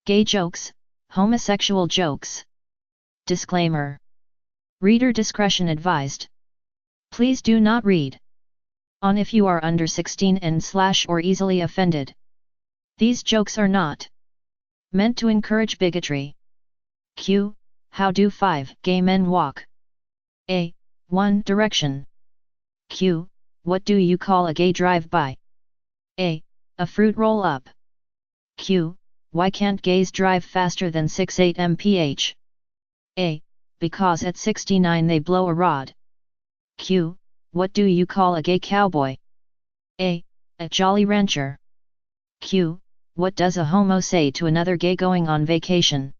Gay jokes, homosexual jokes. Disclaimer. Reader discretion advised. Please do not read on if you are under 16 and/ or easily offended. These jokes are not meant to encourage bigotry. Q. How do 5 gay men walk? A. One Direction. Q. What do you call a gay drive-by? A. A fruit roll-up. Q. Why can't gays drive faster than 68 mph? A. Because at 69 they blow a rod. Q. What do you call a gay cowboy? A. A jolly rancher. Q. What does a homo say to another gay going on vacation?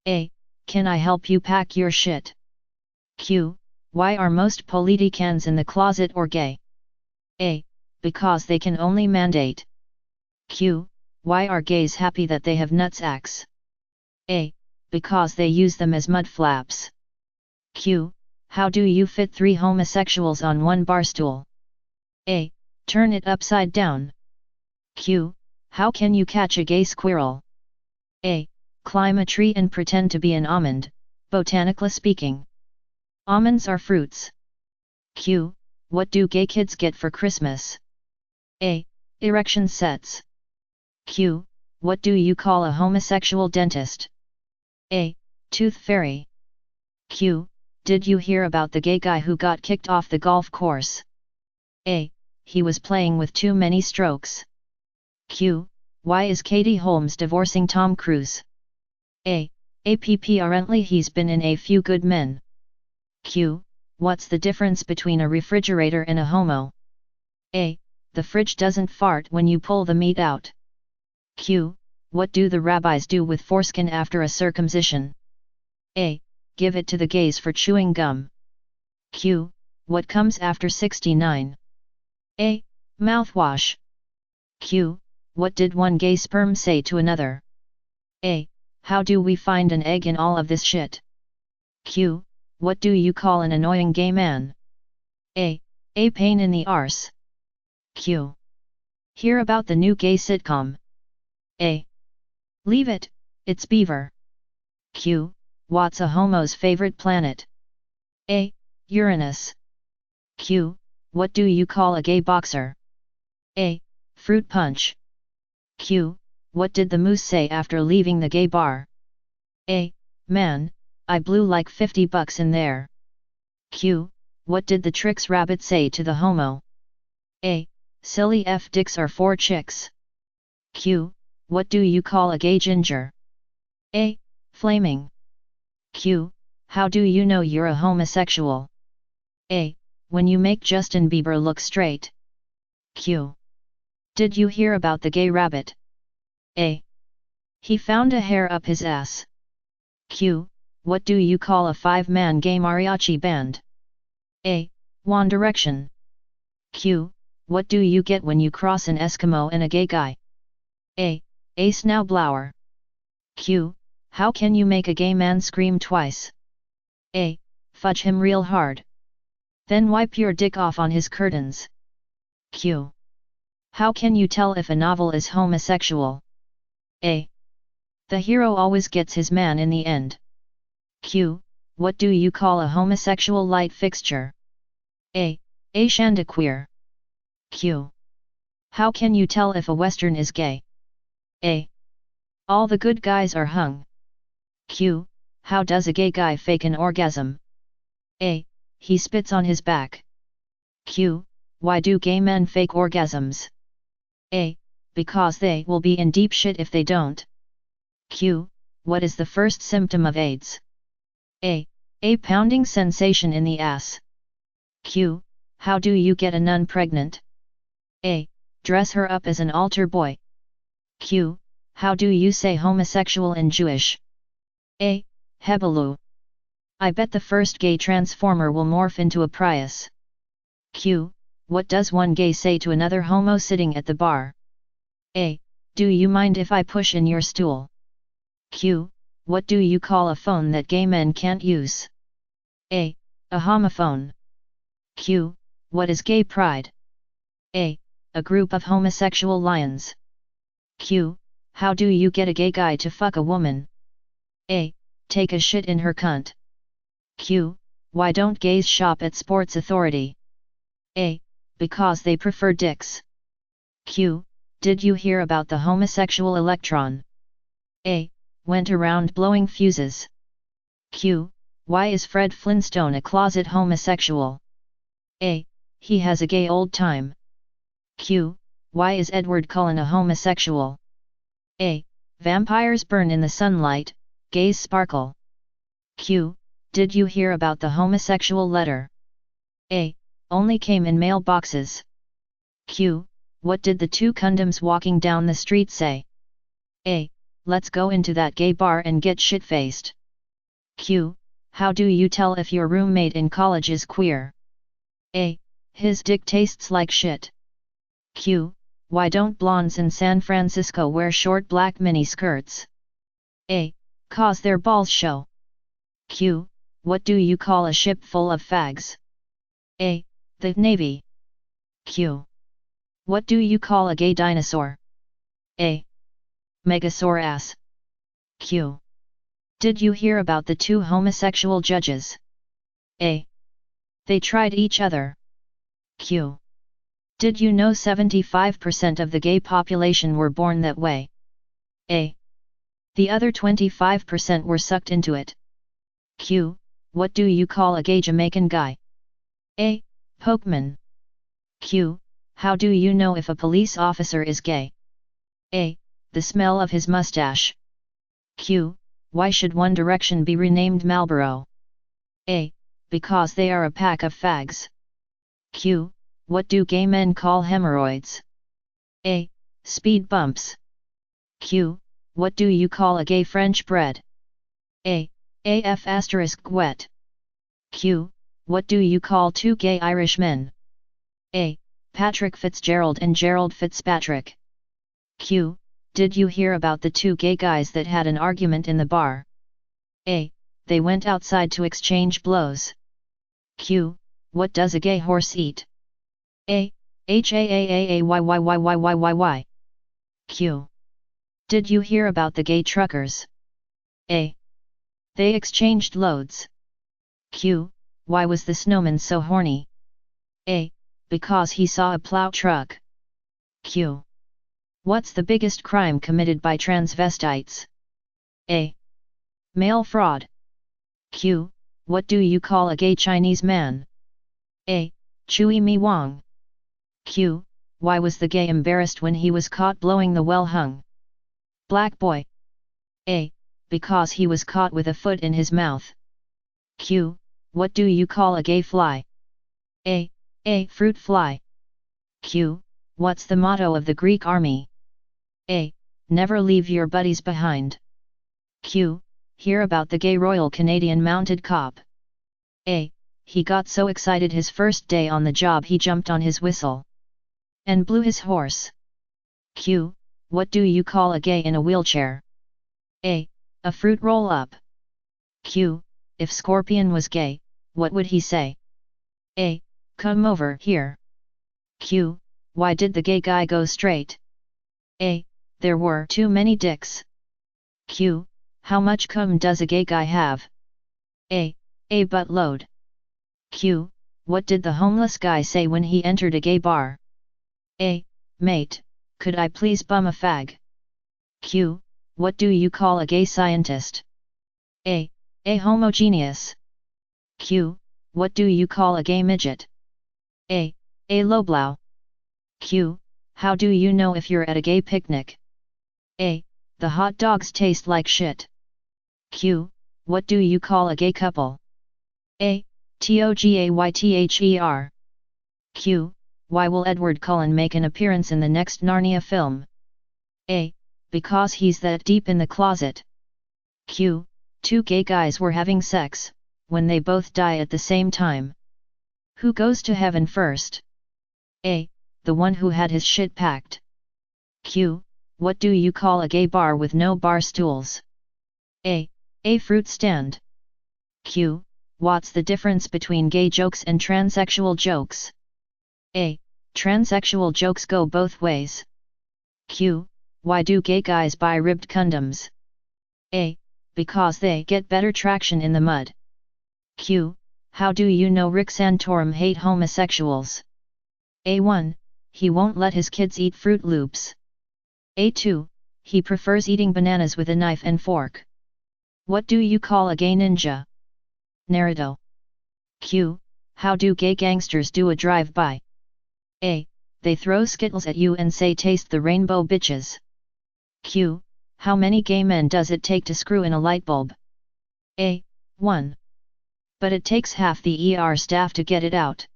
A. Can I help you pack your shit? Q. Why are most politicans in the closet or gay? A. Because they can only mandate. Q. Why are gays happy that they have nutsacks? A. Because they use them as mud flaps. Q. How do you fit 3 homosexuals on one bar stool? A. Turn it upside down. Q. How can you catch a gay squirrel? A. Climb a tree and pretend to be an almond, botanically speaking. Almonds are fruits. Q. What do gay kids get for Christmas? A. Erection sets. Q. What do you call a homosexual dentist? A. Tooth fairy. Q. Did you hear about the gay guy who got kicked off the golf course? A. He was playing with too many strokes. Q. Why is Katie Holmes divorcing Tom Cruise? A. Apparently he's been in A Few Good Men. Q. What's the difference between a refrigerator and a homo? A. The fridge doesn't fart when you pull the meat out. Q. What do the rabbis do with foreskin after a circumcision? A. Give it to the gays for chewing gum. Q. What comes after 69? A. Mouthwash. Q. What did one gay sperm say to another? A. How do we find an egg in all of this shit? Q. What do you call an annoying gay man? A. A pain in the arse. Q. Hear about the new gay sitcom? A. Leave it, it's Beaver. Q. What's a homo's favorite planet? A. Uranus. Q. What do you call a gay boxer? A. Fruit punch. Q. What did the moose say after leaving the gay bar? A. Man, I blew like $50 in there. Q. What did the Trix rabbit say to the homo? A. Silly F dicks are for chicks. Q. What do you call a gay ginger? A. Flaming. Q. How do you know you're a homosexual? A. When you make Justin Bieber look straight. Q. Did you hear about the gay rabbit? A. He found a hair up his ass. Q. What do you call a 5-man gay mariachi band? A. One Direction. Q. What do you get when you cross an Eskimo and a gay guy? A. A snowblower. Q. How can you make a gay man scream twice? A. Fudge him real hard. Then wipe your dick off on his curtains. Q. How can you tell if a novel is homosexual? A. The hero always gets his man in the end. Q. What do you call a homosexual light fixture? A. A chanticleer. Q. How can you tell if a western is gay? A. All the good guys are hung. Q. How does a gay guy fake an orgasm? A. He spits on his back. Q. Why do gay men fake orgasms? A. Because they will be in deep shit if they don't. Q. What is the first symptom of AIDS? A. A pounding sensation in the ass. Q. How do you get a nun pregnant? A. Dress her up as an altar boy. Q. How do you say homosexual in Jewish? A. Hebelu. I bet the first gay transformer will morph into a Prius. Q. What does one gay say to another homo sitting at the bar? A. Do you mind if I push in your stool? Q. What do you call a phone that gay men can't use? A. A homophone. Q. What is gay pride? A. A group of homosexual lions. Q. how do you get a gay guy to fuck a woman? A. Take a shit in her cunt. Q. Why don't gays shop at Sports Authority? A. Because they prefer dicks. Q. Did you hear about the homosexual electron? A. Went around blowing fuses. Q. Why is Fred Flintstone a closet homosexual? A. He has a gay old time. Q. Why is Edward Cullen a homosexual? A. Vampires burn in the sunlight, gays sparkle. Q. Did you hear about the homosexual letter? A. Only came in mailboxes. Q. What did the two condoms walking down the street say? A. Let's go into that gay bar and get shit-faced. Q. How do you tell if your roommate in college is queer? A. His dick tastes like shit. Q. Why don't blondes in San Francisco wear short black mini skirts? A. Cause their balls show. Q. What do you call a ship full of fags? A. The Navy. Q. What do you call a gay dinosaur? A. Megasaurus. Q. Did you hear about the two homosexual judges? A. They tried each other. Q. Did you know 75% of the gay population were born that way? A. The other 25% were sucked into it. Q. What do you call a gay Jamaican guy? A. Pokeman. Q. How do you know if a police officer is gay? A. The smell of his mustache. Q. Why should One Direction be renamed Marlboro? A. Because they are a pack of fags. Q. What do gay men call hemorrhoids? A. Speed bumps. Q. What do you call a gay French bread? A. AF * wet. Q. What do you call two gay Irish men? A. Patrick Fitzgerald and Gerald Fitzpatrick. Q. Did you hear about the two gay guys that had an argument in the bar? A. They went outside to exchange blows. Q. What does a gay horse eat? A. HAAAAYYYYYYY. Q. Did you hear about the gay truckers? A. They exchanged loads. Q. Why was the snowman so horny? A. Because he saw a plow truck. Q. What's the biggest crime committed by transvestites? A. Mail fraud. Q. What do you call a gay Chinese man? A. Chui Mi Wang. Q. Why was the gay embarrassed when he was caught blowing the well-hung black boy? A. Because he was caught with a foot in his mouth. Q. What do you call a gay fly? A. Fruit fly. Q. What's the motto of the Greek army? A. Never leave your buddies behind. Q. Hear about the gay Royal Canadian Mounted Cop? A. He got so excited his first day on the job he jumped on his whistle and blew his horse. Q. What do you call a gay in a wheelchair? A. A fruit roll-up. Q. If Scorpion was gay, what would he say? A. Come over here. Q. Why did the gay guy go straight? A. There were too many dicks. Q. How much cum does a gay guy have? A. A buttload. Q. What did the homeless guy say when he entered a gay bar? A. Mate, could I please bum a fag? Q. What do you call a gay scientist? A. A homogeneous. Q. What do you call a gay midget? A. A lowbrow. Q. How do you know if you're at a gay picnic? A. The hot dogs taste like shit. Q. What do you call a gay couple? A. Togayther. Q. Why will Edward Cullen make an appearance in the next Narnia film? A. Because he's that deep in the closet. Q. Two gay guys were having sex, when they both die at the same time. Who goes to heaven first? A. The one who had his shit packed. Q. What do you call a gay bar with no bar stools? A. A fruit stand. Q. What's the difference between gay jokes and transsexual jokes? A. Transsexual jokes go both ways. Q. why do gay guys buy ribbed condoms? A. Because they get better traction in the mud. Q. How do you know Rick Santorum hate homosexuals? A1. He won't let his kids eat Fruit Loops. A2. He prefers eating bananas with a knife and fork. What do you call a gay ninja? Naruto. Q. How do gay gangsters do a drive-by? A. They throw Skittles at you and say taste the rainbow bitches. Q. How many gay men does it take to screw in a light bulb? A. 1. But it takes half the ER staff to get it out.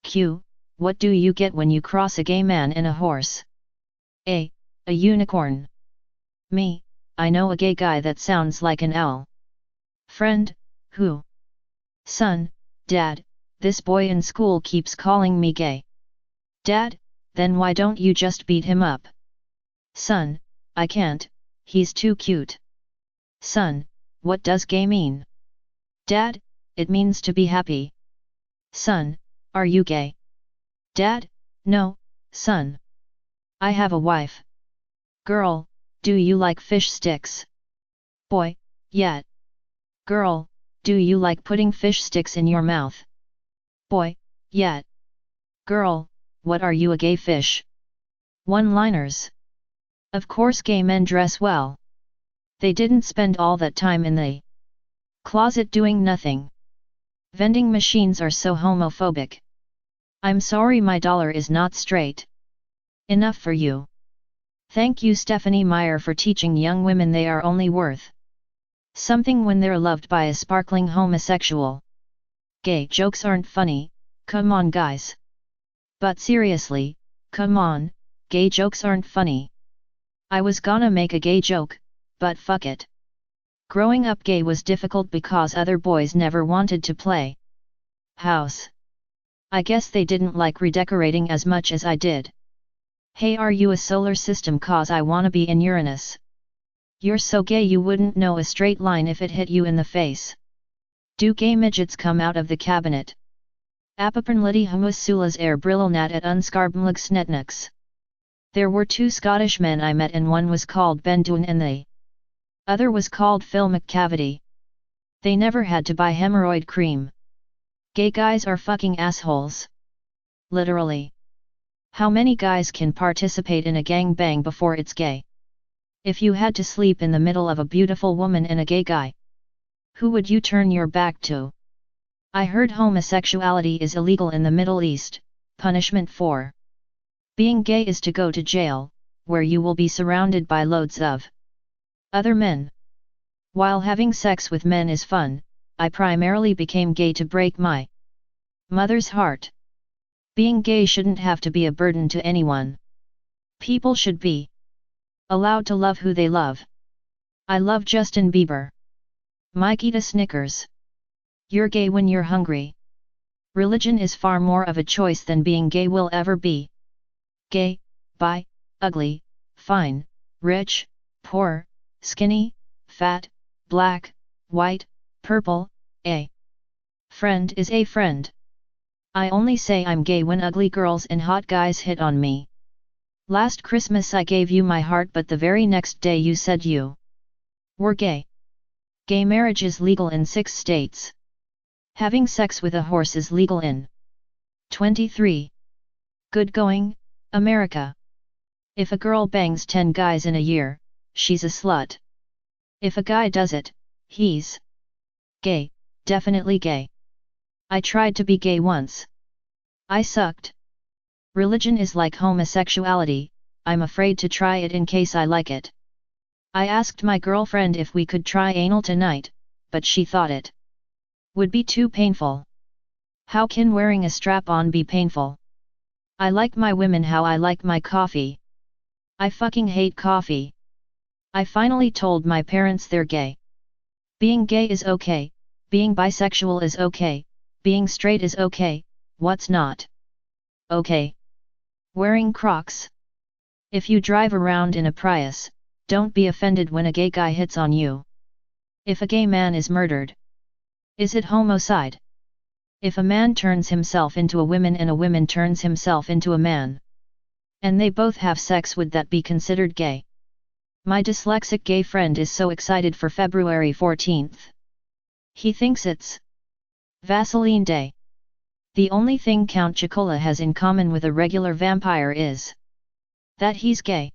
Q. What do you get when you cross a gay man and a horse? A. A unicorn. Me, I know a gay guy that sounds like an owl. Friend, who? Son, Dad, this boy in school keeps calling me gay. Dad, then why don't you just beat him up? Son, I can't, he's too cute. Son, what does gay mean? Dad, it means to be happy. Son, are you gay? Dad, no, son. I have a wife. Girl, do you like fish sticks? Boy, yeah. Girl, do you like putting fish sticks in your mouth? Boy, yeah. Girl, what are you, a gay fish? One-liners. Of course gay men dress well. They didn't spend all that time in the closet doing nothing. Vending machines are so homophobic. I'm sorry my dollar is not straight. Enough for you. Thank you Stephanie Meyer for teaching young women they are only worth something when they're loved by a sparkling homosexual. Gay jokes aren't funny, come on guys. But seriously, come on, gay jokes aren't funny. I was gonna make a gay joke, but fuck it. Growing up gay was difficult because other boys never wanted to play house. I guess they didn't like redecorating as much as I did. Hey, are you a solar system? Cause I wanna be in Uranus. You're so gay you wouldn't know a straight line if it hit you in the face. Do gay midgets come out of the cabinet? Apapernlity homosulas er brillenat at unskarbmlig snetnux. There were 2 Scottish men I met and one was called Ben Dune and the other was called Phil McCavity. They never had to buy hemorrhoid cream. Gay guys are fucking assholes. Literally. How many guys can participate in a gangbang before it's gay? If you had to sleep in the middle of a beautiful woman and a gay guy, who would you turn your back to? I heard homosexuality is illegal in the Middle East. Punishment for being gay is to go to jail, where you will be surrounded by loads of other men. While having sex with men is fun, I primarily became gay to break my mother's heart. Being gay shouldn't have to be a burden to anyone. People should be allowed to love who they love. I love Justin Bieber. Mike, eat a Snickers. You're gay when you're hungry. Religion is far more of a choice than being gay will ever be. Gay, bi, ugly, fine, rich, poor, skinny, fat, black, white, purple, a friend is a friend. I only say I'm gay when ugly girls and hot guys hit on me. Last Christmas I gave you my heart, but the very next day you said you were gay. Gay marriage is legal in 6 states. Having sex with a horse is legal in 23. Good going, America. If a girl bangs 10 guys in a year, she's a slut. If a guy does it, he's gay, definitely gay. I tried to be gay once. I sucked. Religion is like homosexuality, I'm afraid to try it in case I like it. I asked my girlfriend if we could try anal tonight, but she thought it would be too painful. How can wearing a strap-on be painful? I like my women how I like my coffee. I fucking hate coffee. I finally told my parents they're gay. Being gay is okay, being bisexual is okay, being straight is okay, what's not okay? Wearing Crocs. If you drive around in a Prius, don't be offended when a gay guy hits on you. If a gay man is murdered, is it homicide? If a man turns himself into a woman and a woman turns himself into a man, And they both have sex, would that be considered gay? My dyslexic gay friend is so excited for February 14th. He thinks it's Vaseline Day. The only thing Count Chocula has in common with a regular vampire is that he's gay.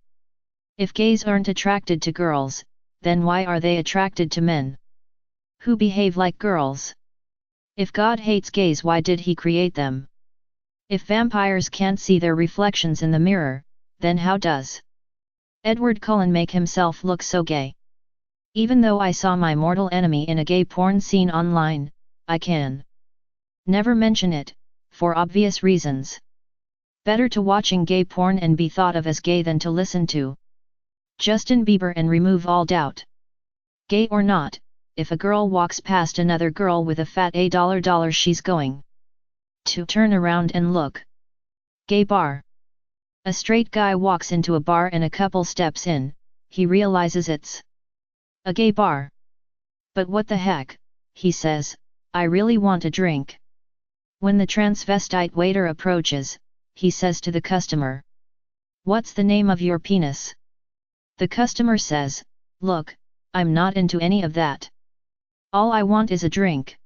If gays aren't attracted to girls, then why are they attracted to men who behave like girls? If God hates gays, why did he create them? If vampires can't see their reflections in the mirror, then how does Edward Cullen make himself look so gay? Even though I saw my mortal enemy in a gay porn scene online, I can never mention it, for obvious reasons. Better to watching gay porn and be thought of as gay than to listen to Justin Bieber and remove all doubt. Gay or not, if a girl walks past another girl with a fat $, she's going to turn around and look. Gay bar. A straight guy walks into a bar and a couple steps in, he realizes it's a gay bar. But what the heck, he says, I really want a drink. When the transvestite waiter approaches, he says to the customer, "What's the name of your penis?" The customer says, "Look, I'm not into any of that. All I want is a drink."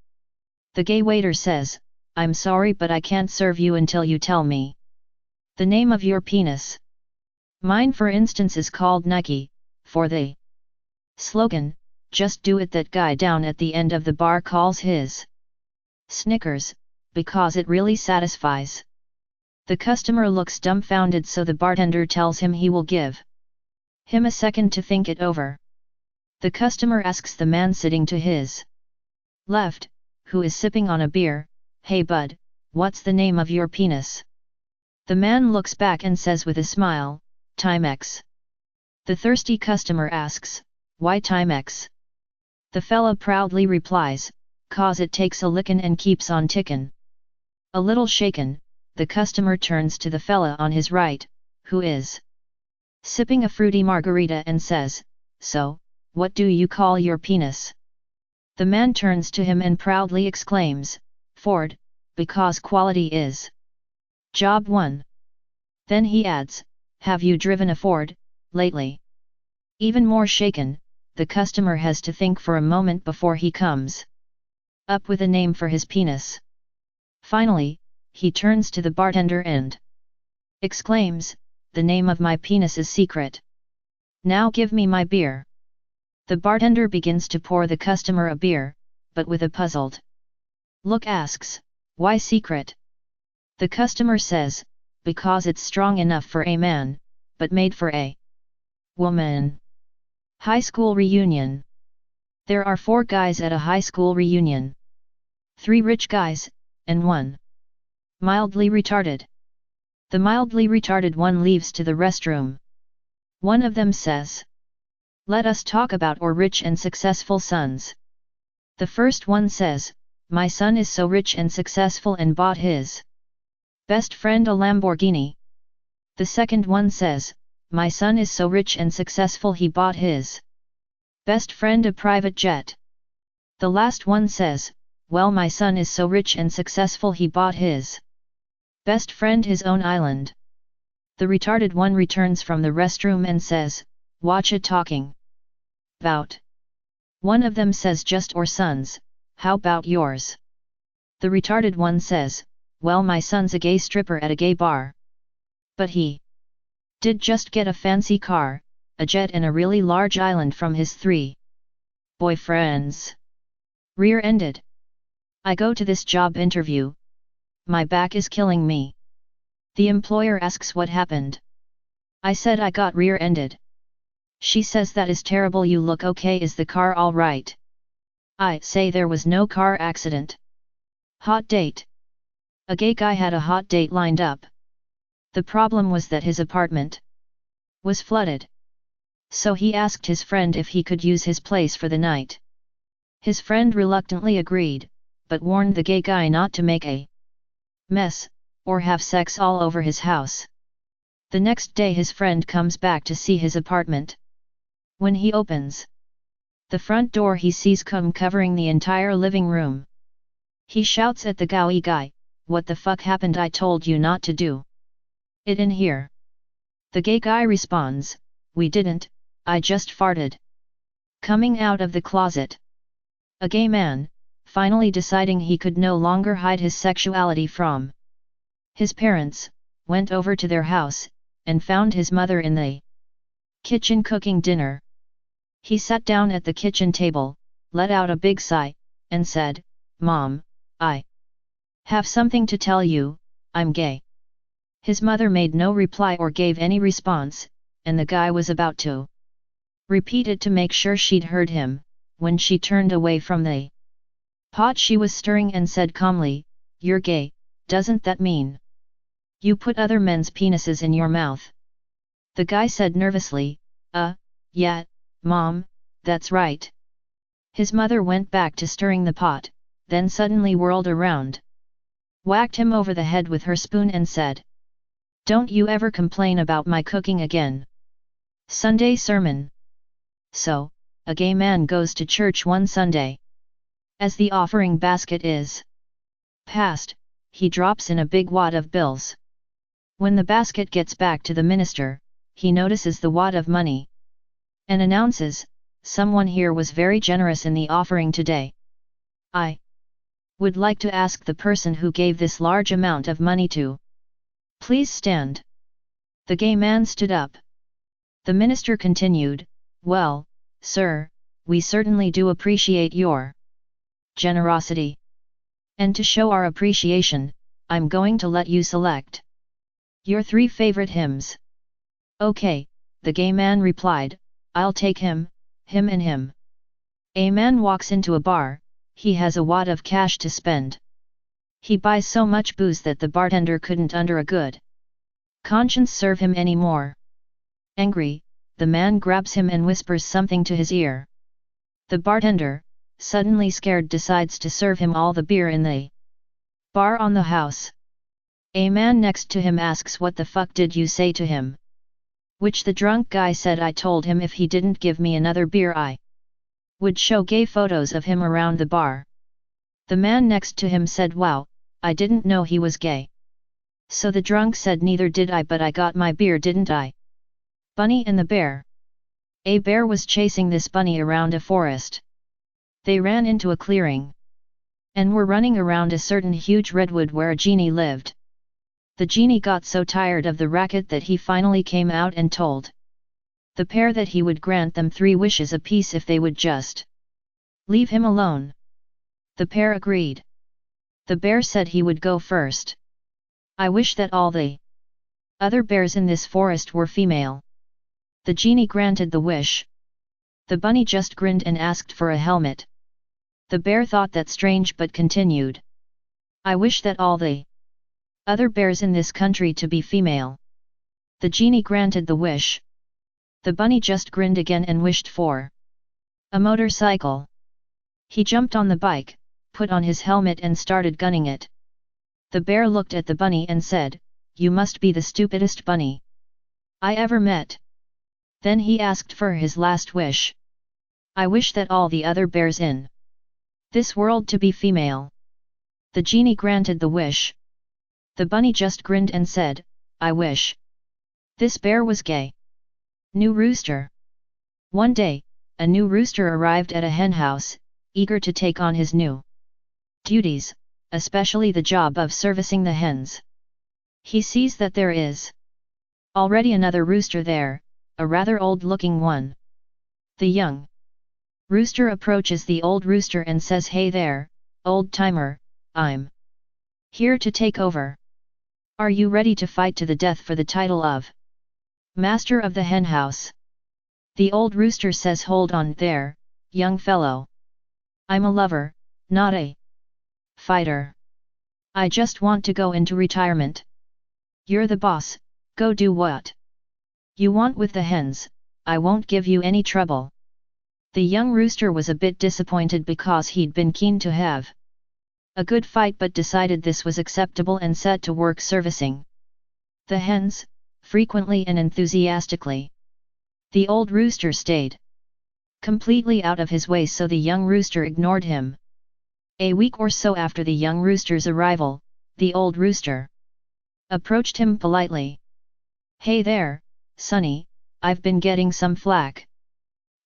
The gay waiter says, "I'm sorry, but I can't serve you until you tell me the name of your penis. Mine, for instance, is called Nike, for the slogan, just do it, that guy down at the end of the bar calls his Snickers, because it really satisfies." The customer looks dumbfounded, so the bartender tells him he will give him a second to think it over. The customer asks the man sitting to his left, who is sipping on a beer, "Hey bud, what's the name of your penis?" The man looks back and says with a smile, "Timex." The thirsty customer asks, "Why Timex?" The fella proudly replies, "'Cause it takes a lickin' and keeps on tickin'." A little shaken, the customer turns to the fella on his right, who is sipping a fruity margarita, and says, "So, what do you call your penis?" The man turns to him and proudly exclaims, "Ford, because quality is job one." Then he adds, "Have you driven a Ford lately?" Even more shaken, the customer has to think for a moment before he comes up with a name for his penis. Finally, he turns to the bartender and exclaims, "The name of my penis is secret. Now give me my beer." The bartender begins to pour the customer a beer, but with a puzzled look asks, "Why secret?" The customer says, "Because it's strong enough for a man, but made for a woman." High school reunion. There are 4 guys at a high school reunion. 3 rich guys, and 1 mildly retarded. The mildly retarded one leaves to the restroom. One of them says, "Let us talk about our rich and successful sons." The first one says, "My son is so rich and successful and bought his best friend a Lamborghini." The second one says, "My son is so rich and successful he bought his best friend a private jet." The last one says, "Well, my son is so rich and successful he bought his best friend his own island." The retarded one returns from the restroom and says, "Watch it talking about." One of them says, "Just our sons, how about yours?" The retarded one says, "Well, my son's a gay stripper at a gay bar. But he did just get a fancy car, a jet and a really large island from his 3 boyfriends. Rear-ended. I go to this job interview. My back is killing me." The employer asks what happened. "I said I got rear-ended." She says, "That is terrible. You look okay. Is the car all right?" I say there was no car accident. Hot date. A gay guy had a hot date lined up. The problem was that his apartment was flooded. So he asked his friend if he could use his place for the night. His friend reluctantly agreed, but warned the gay guy not to make a mess, or have sex all over his house. The next day his friend comes back to see his apartment. When he opens the front door, he sees cum covering the entire living room. He shouts at the gay guy, "What the fuck happened? I told you not to do it in here." The gay guy responds, "We didn't, I just farted." Coming out of the closet. A gay man, finally deciding he could no longer hide his sexuality from his parents, went over to their house, and found his mother in the kitchen cooking dinner. He sat down at the kitchen table, let out a big sigh, and said, "Mom, I have something to tell you, I'm gay." His mother made no reply or gave any response, and the guy was about to repeat it to make sure she'd heard him, when she turned away from the pot she was stirring and said calmly, "You're gay, doesn't that mean you put other men's penises in your mouth?" The guy said nervously, Yeah, Mom, that's right." His mother went back to stirring the pot, then suddenly whirled around, whacked him over the head with her spoon and said, "Don't you ever complain about my cooking again." Sunday Sermon. So, a gay man goes to church one Sunday. As the offering basket is passed, he drops in a big wad of bills. When the basket gets back to the minister, he notices the wad of money and announces, "Someone here was very generous in the offering today. I would like to ask the person who gave this large amount of money to please stand." The gay man stood up. The minister continued, "Well, sir, we certainly do appreciate your generosity. And to show our appreciation, I'm going to let you select your 3 favorite hymns." "Okay," the gay man replied, "I'll take him, him and him." A man walks into a bar, he has a wad of cash to spend. He buys so much booze that the bartender couldn't under a good conscience serve him any more. Angry, the man grabs him and whispers something to his ear. The bartender, suddenly scared, decides to serve him all the beer in the bar on the house. A man next to him asks, "What the fuck did you say to him?" Which the drunk guy said, "I told him if he didn't give me another beer I would show gay photos of him around the bar." The man next to him said, "Wow, I didn't know he was gay." So the drunk said, "Neither did I, but I got my beer, didn't I?" Bunny and the Bear. A bear was chasing this bunny around a forest. They ran into a clearing and were running around a certain huge redwood where a genie lived. The genie got so tired of the racket that he finally came out and told the pair that he would grant them 3 wishes apiece if they would just leave him alone. The pair agreed. The bear said he would go first. "I wish that all the other bears in this forest were female." The genie granted the wish. The bunny just grinned and asked for a helmet. The bear thought that strange but continued, "I wish that all the other bears in this country to be female." The genie granted the wish. The bunny just grinned again and wished for a motorcycle. He jumped on the bike, put on his helmet and started gunning it. The bear looked at the bunny and said, "You must be the stupidest bunny I ever met." Then he asked for his last wish. "I wish that all the other bears in this world to be female." The genie granted the wish. The bunny just grinned and said, "I wish this bear was gay." New rooster. One day, a new rooster arrived at a hen house, eager to take on his new duties, especially the job of servicing the hens. He sees that there is already another rooster there, a rather old-looking one. The young rooster approaches the old rooster and says, "Hey there, old-timer, I'm here to take over. Are you ready to fight to the death for the title of Master of the Henhouse?" The old rooster says, "Hold on there, young fellow. I'm a lover, not a fighter. I just want to go into retirement. You're the boss, go do what you want with the hens, I won't give you any trouble." The young rooster was a bit disappointed because he'd been keen to have a good fight but decided this was acceptable and set to work servicing the hens, frequently and enthusiastically. The old rooster stayed completely out of his way so the young rooster ignored him. A week or so after the young rooster's arrival, the old rooster approached him politely. "Hey there, Sonny, I've been getting some flack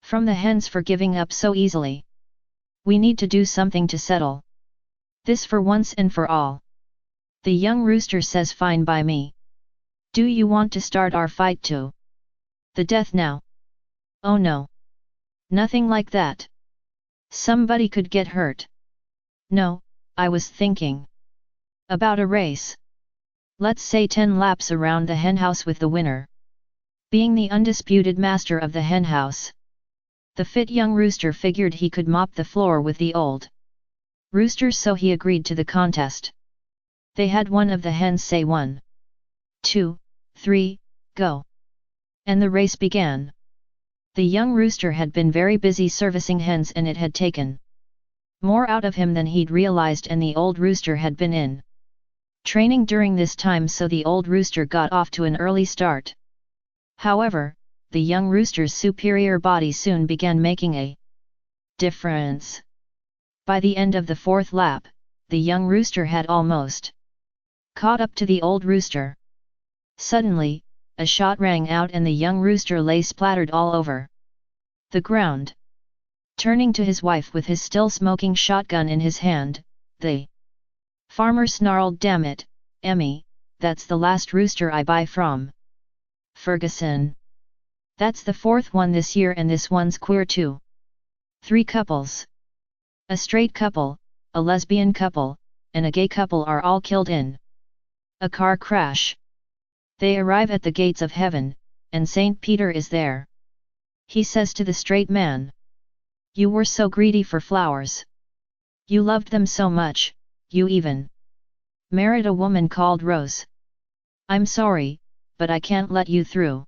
from the hens for giving up so easily. We need to do something to settle this for once and for all. The young rooster says fine by me. Do you want to start our fight to the death now? Oh no. Nothing like that. Somebody could get hurt. No, I was thinking about a race. Let's say 10 laps around the henhouse with the winner being the undisputed master of the henhouse. The fit young rooster figured he could mop the floor with the old roosters, so he agreed to the contest. They had one of the hens say 1, 2, 3, go. And the race began. The young rooster had been very busy servicing hens, and it had taken more out of him than he'd realized, and the old rooster had been in training during this time, so the old rooster got off to an early start. However, the young rooster's superior body soon began making a difference. By the end of the 4th lap, the young rooster had almost caught up to the old rooster. Suddenly, a shot rang out and the young rooster lay splattered all over the ground. Turning to his wife with his still smoking shotgun in his hand, the farmer snarled, "Damn it, Emmy, that's the last rooster I buy from Ferguson. That's the 4th one this year, and this one's queer too. 3 couples. A straight couple, a lesbian couple, and a gay couple are all killed in a car crash. They arrive at the gates of heaven, and Saint Peter is there. He says to the straight man, 'You were so greedy for flowers. You loved them so much, you even married a woman called Rose. I'm sorry, but I can't let you through.'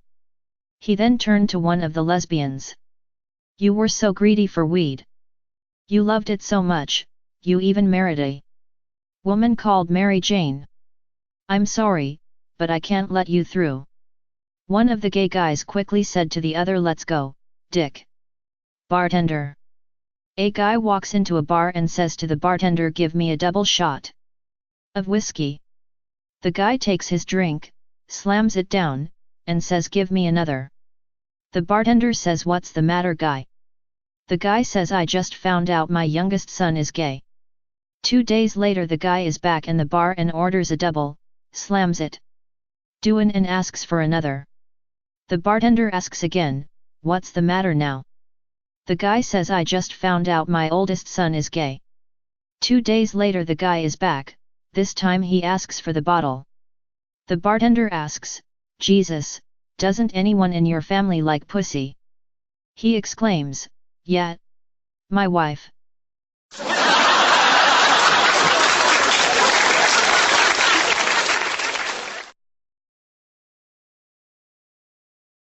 He then turned to one of the lesbians. 'You were so greedy for weed. You loved it so much, you even married a woman called Mary Jane. I'm sorry, but I can't let you through.' One of the gay guys quickly said to the other, 'Let's go, Dick. Bartender.' A guy walks into a bar and says to the bartender, 'Give me a double shot of whiskey.' The guy takes his drink, slams it down, and says, 'Give me another.' The bartender says, 'What's the matter, guy?' The guy says, 'I just found out my youngest son is gay.' 2 days later the guy is back in the bar and orders a double, slams it down and asks for another. The bartender asks again, 'What's the matter now?' The guy says, 'I just found out my oldest son is gay.' 2 days later the guy is back, this time he asks for the bottle. The bartender asks, 'Jesus, doesn't anyone in your family like pussy?' He exclaims, 'Yeah, my wife.